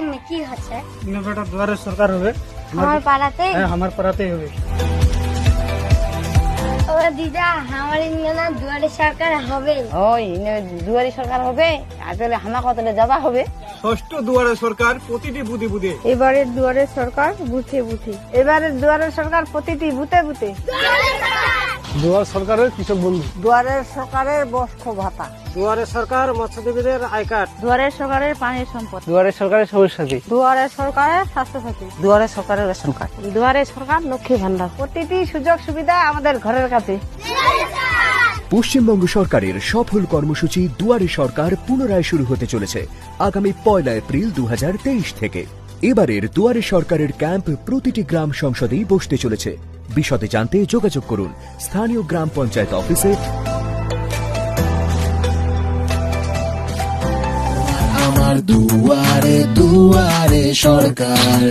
में की হচ্ছে না বেটা দুয়ারে সরকার হবে আমার পাড়াতে হ্যাঁ আমার পাড়াতেই হবে ও দিদা আমার ইংনা দুয়ারে সরকার হবে ওই দুয়ারি সরকার হবে আসলে হামা কতটা যাবা হবে ষষ্ঠ দুয়ারে সরকার প্রতিটি বুধে বুধে। এবারের দুয়ারে সরকার বুথে বুথে এবারের দুয়ারে সরকার প্রতিটি বুথে বুথে দুয়ার সরকারের কৃষক বন্ধু দুয়ারের সরকারের বস্ত্র ভাতা দুয়ারে সরকার মৎস্যজীবীদের আই কার্ড দুয়ারের সরকারের পানির সম্পদ দুয়ারে সরকারের সবুজ সাথী দুয়ারের সরকারের স্বাস্থ্যসাথী দুয়ারে সরকারের রেশন কার্ড দুয়ারে সরকার লক্ষ্মী ভান্ডার প্রতিটি সুযোগ সুবিধা আমাদের ঘরের কাছে পশ্চিমবঙ্গ সরকারের সফল কর্মসূচি দুয়ারে সরকার পুনরায় শুরু হতে চলেছে আগামী 1 এপ্রিল 2023 থেকে। এবারের দুয়ারে সরকারের ক্যাম্প প্রতিটি গ্রাম সংসদেই বসতে চলেছে। বিশদে জানতে যোগাযোগ করুন স্থানীয় গ্রাম পঞ্চায়েত অফিসে। আমার দুয়ারে দুয়ারে সরকার।